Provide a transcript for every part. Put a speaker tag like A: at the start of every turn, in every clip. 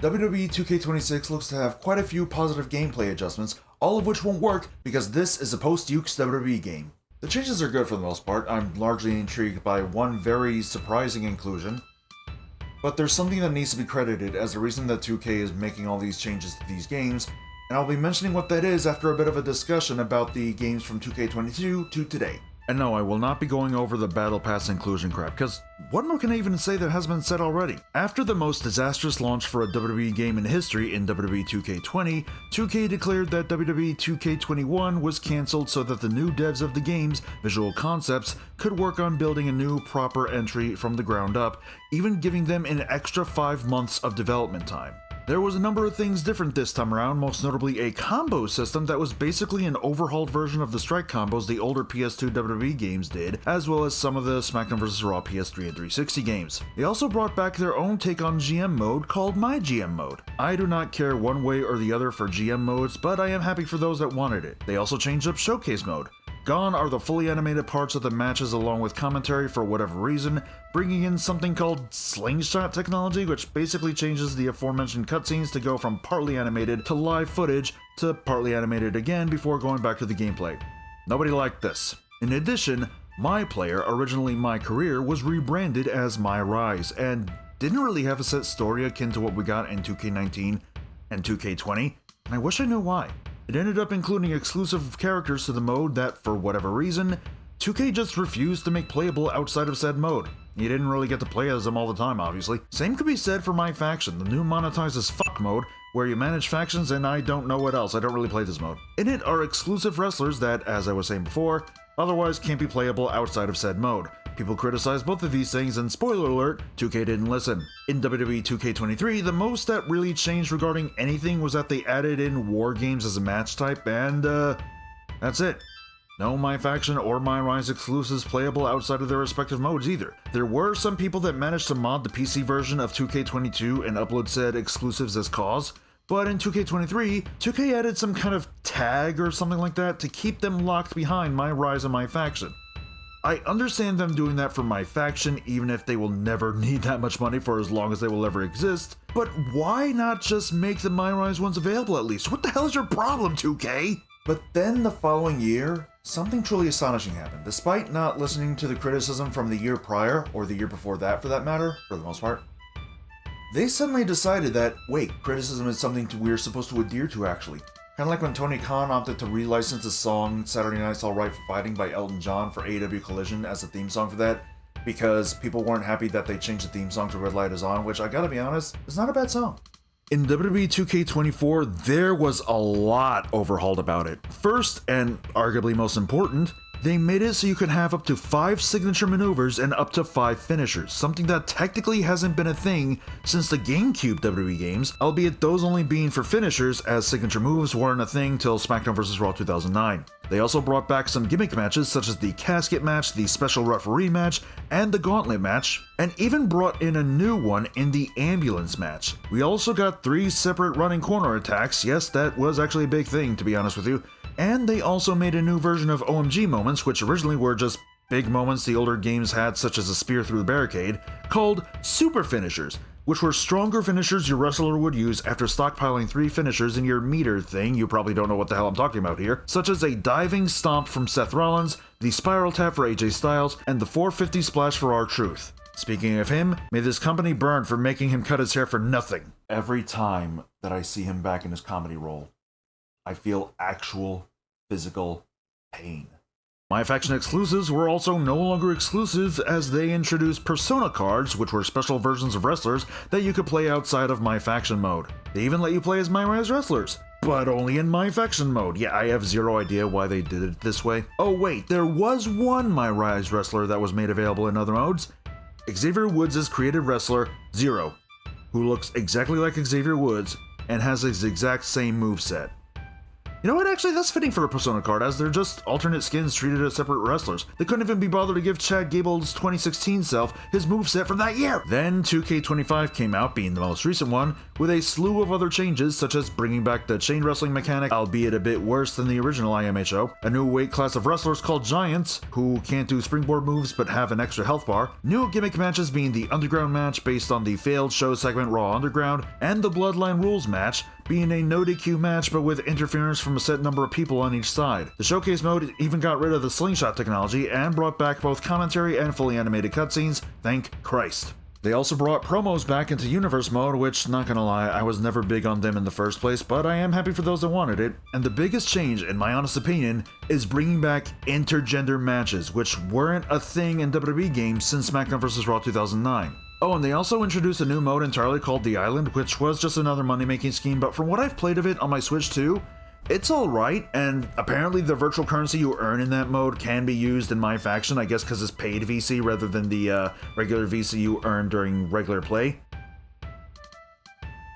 A: WWE 2K26 looks to have quite a few positive gameplay adjustments, all of which won't work because this is a post-Yukes WWE game. The changes are good for the most part. I'm largely intrigued by one very surprising inclusion, but there's something that needs to be credited as the reason that 2K is making all these changes to these games, and I'll be mentioning what that is after a bit of a discussion about the games from 2K22 to today. And no, I will not be going over the Battle Pass inclusion crap, because what more can I even say that has been said already? After the most disastrous launch for a WWE game in history in WWE 2K20, 2K declared that WWE 2K21 was cancelled so that the new devs of the game's visual concepts could work on building a new proper entry from the ground up, even giving them an extra 5 months of development time. There was a number of things different this time around, most notably a combo system that was basically an overhauled version of the strike combos the older PS2 WWE games did, as well as some of the SmackDown vs. Raw PS3 and 360 games. They also brought back their own take on GM mode called My GM Mode. I do not care one way or the other for GM modes, but I am happy for those that wanted it. They also changed up Showcase mode. Gone are the fully animated parts of the matches along with commentary for whatever reason, bringing in something called slingshot technology, which basically changes the aforementioned cutscenes to go from partly animated to live footage to partly animated again before going back to the gameplay. Nobody liked this. In addition, My Player, originally My Career, was rebranded as My Rise, and didn't really have a set story akin to what we got in 2K19 and 2K20, and I wish I knew why. It ended up including exclusive characters to the mode that, for whatever reason, 2K just refused to make playable outside of said mode. You didn't really get to play as them all the time, obviously. Same could be said for My Faction, the new monetized as fuck mode, where you manage factions and I don't know what else. I don't really play this mode. In it are exclusive wrestlers that, as I was saying before, otherwise can't be playable outside of said mode. People criticize both of these things, and spoiler alert, 2K didn't listen. In WWE 2K23, the most that really changed regarding anything was that they added in War Games as a match type, and that's it. No My Faction or My Rise exclusives playable outside of their respective modes either. There were some people that managed to mod the PC version of 2K22 and upload said exclusives as cause, but in 2K23, 2K added some kind of tag or something like that to keep them locked behind My Rise and My Faction. I understand them doing that for My Faction, even if they will never need that much money for as long as they will ever exist, but why not just make the My Rise ones available at least? What the hell is your problem, 2K? But then the following year, something truly astonishing happened. Despite not listening to the criticism from the year prior, or the year before that for that matter, for the most part, they suddenly decided that, wait, criticism is something we're supposed to adhere to actually. Kind of like when Tony Khan opted to relicense the song Saturday Night's Alright for Fighting by Elton John for AEW Collision as a theme song for that, because people weren't happy that they changed the theme song to Red Light Is On, which I gotta be honest, is not a bad song. In WWE 2K24, there was a lot overhauled about it. First, and arguably most important, they made it so you could have up to 5 signature maneuvers and up to 5 finishers, something that technically hasn't been a thing since the GameCube WWE games, albeit those only being for finishers, as signature moves weren't a thing till SmackDown vs. Raw 2009. They also brought back some gimmick matches such as the casket match, the special referee match, and the gauntlet match, and even brought in a new one in the ambulance match. We also got 3 separate running corner attacks. Yes, that was actually a big thing, to be honest with you. And they also made a new version of OMG moments, which originally were just big moments the older games had, such as a spear through the barricade, called super finishers, which were stronger finishers your wrestler would use after stockpiling 3 finishers in your meter thing. You probably don't know what the hell I'm talking about here, such as a diving stomp from Seth Rollins, the spiral tap for AJ Styles, and the 450 splash for R-Truth. Speaking of him, may this company burn for making him cut his hair for nothing. Every time that I see him back in his comedy role, I feel actual physical pain. My Faction exclusives were also no longer exclusive as they introduced Persona cards, which were special versions of wrestlers that you could play outside of My Faction mode. They even let you play as My Rise wrestlers, but only in My Faction mode. Yeah, I have zero idea why they did it this way. Oh wait, there was one My Rise wrestler that was made available in other modes. Xavier Woods' created wrestler, Zero, who looks exactly like Xavier Woods and has his exact same moveset. You know what, actually that's fitting for a Persona card, as they're just alternate skins treated as separate wrestlers. They couldn't even be bothered to give Chad Gable's 2016 self his moveset from that year! Then 2K25 came out, being the most recent one, with a slew of other changes such as bringing back the chain wrestling mechanic, albeit a bit worse than the original IMHO, a new weight class of wrestlers called Giants, who can't do springboard moves but have an extra health bar, new gimmick matches being the Underground match based on the failed show segment Raw Underground, and the Bloodline Rules match, being a no DQ match but with interference from a set number of people on each side. The showcase mode even got rid of the slingshot technology and brought back both commentary and fully animated cutscenes, thank Christ. They also brought promos back into Universe mode, which, not gonna lie, I was never big on them in the first place, but I am happy for those that wanted it. And the biggest change, in my honest opinion, is bringing back intergender matches, which weren't a thing in WWE games since SmackDown vs. Raw 2009. Oh, and they also introduced a new mode entirely called The Island, which was just another money-making scheme, but from what I've played of it on my Switch 2, it's alright, and apparently the virtual currency you earn in that mode can be used in my faction, I guess because it's paid VC rather than the regular VC you earn during regular play.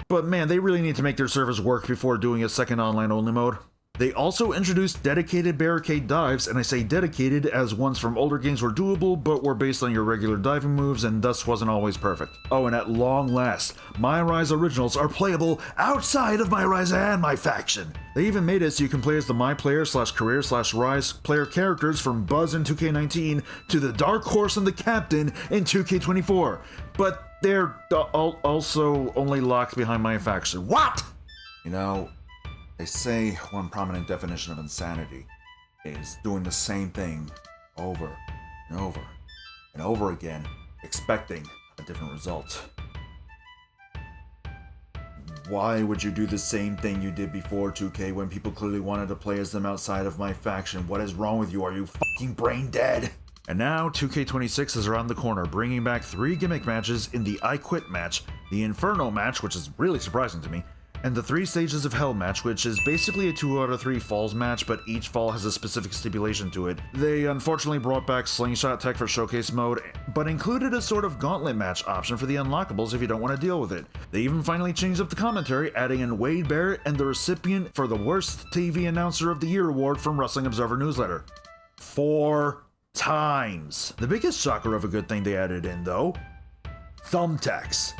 A: But man, they really need to make their servers work before doing a second online-only mode. They also introduced dedicated barricade dives, and I say dedicated as ones from older games were doable, but were based on your regular diving moves and thus wasn't always perfect. Oh, and at long last, My Rise originals are playable outside of My Rise and my faction. They even made it so you can play as the My Player / Career / Rise player characters from Buzz in 2K19 to the Dark Horse and the Captain in 2K24. But they're also only locked behind my faction. What? You know, they say one prominent definition of insanity is doing the same thing over and over and over again, expecting a different result. Why would you do the same thing you did before 2K when people clearly wanted to play as them outside of my faction? What is wrong with you? Are you fucking brain dead? And now 2K26 is around the corner, bringing back 3 gimmick matches in the I Quit match, the Inferno match, which is really surprising to me, and the 3 Stages of Hell match, which is basically a 2 out of 3 falls match, but each fall has a specific stipulation to it. They unfortunately brought back slingshot tech for showcase mode, but included a sort of gauntlet match option for the unlockables if you don't want to deal with it. They even finally changed up the commentary, adding in Wade Barrett and the recipient for the Worst TV Announcer of the Year award from Wrestling Observer Newsletter. 4 times. The biggest shocker of a good thing they added in, though, thumbtacks.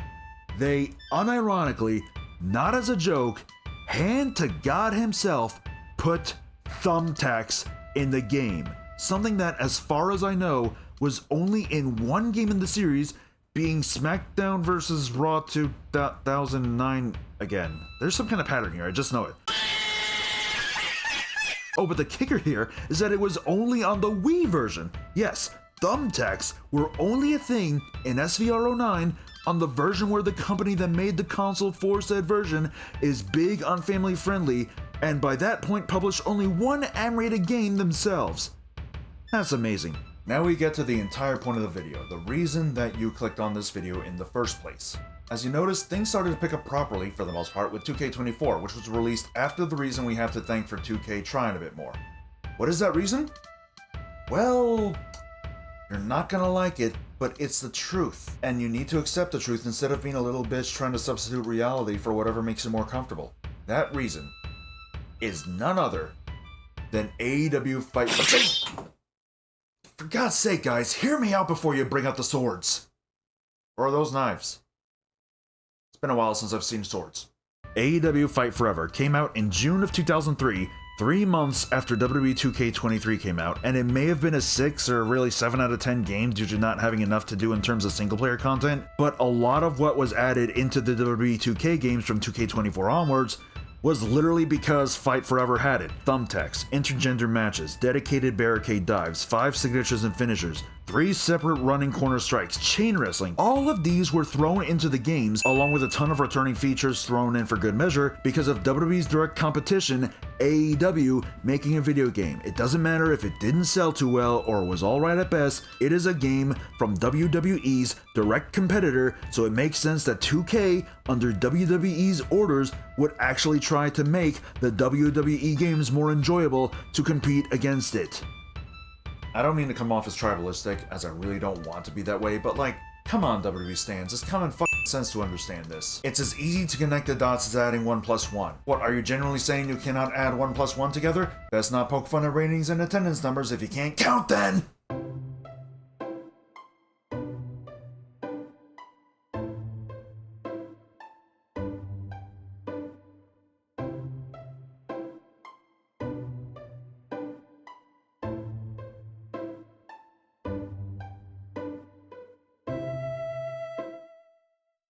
A: They unironically, not as a joke, hand to God himself, put thumbtacks in the game. Something that, as far as I know, was only in one game in the series, being SmackDown vs. Raw 2009 again. There's some kind of pattern here, I just know it. Oh, but the kicker here is that it was only on the Wii version. Yes, thumbtacks were only a thing in SVR09 on the version where the company that made the console for said version is big on family friendly, and by that point published only one M-rated game themselves. That's amazing. Now we get to the entire point of the video, the reason that you clicked on this video in the first place. As you notice, things started to pick up properly for the most part with 2K24, which was released after the reason we have to thank for 2K trying a bit more. What is that reason? Well, you're not gonna like it, but it's the truth, and you need to accept the truth instead of being a little bitch trying to substitute reality for whatever makes you more comfortable. That reason is none other than AEW Fight. For God's sake, guys, hear me out before you bring out the swords. Or are those knives? It's been a while since I've seen swords. AEW Fight Forever came out in June of 2003, 3 months after WWE 2K23 came out, and it may have been a 6 or really 7 out of 10 game due to not having enough to do in terms of single player content, but a lot of what was added into the WWE 2K games from 2K24 onwards was literally because Fight Forever had it. Thumbtacks, intergender matches, dedicated barricade dives, 5 signatures and finishers, 3 separate running corner strikes, chain wrestling. All of these were thrown into the games, along with a ton of returning features thrown in for good measure because of WWE's direct competition, AEW, making a video game. It doesn't matter if it didn't sell too well or was alright at best, it is a game from WWE's direct competitor, so it makes sense that 2K, under WWE's orders, would actually try to make the WWE games more enjoyable to compete against it. I don't mean to come off as tribalistic, as I really don't want to be that way, but like, come on WWE stans, it's common fucking sense to understand this. It's as easy to connect the dots as adding 1 + 1. What, are you genuinely saying you cannot add 1 + 1 together? Best not poke fun at ratings and attendance numbers if you can't count then!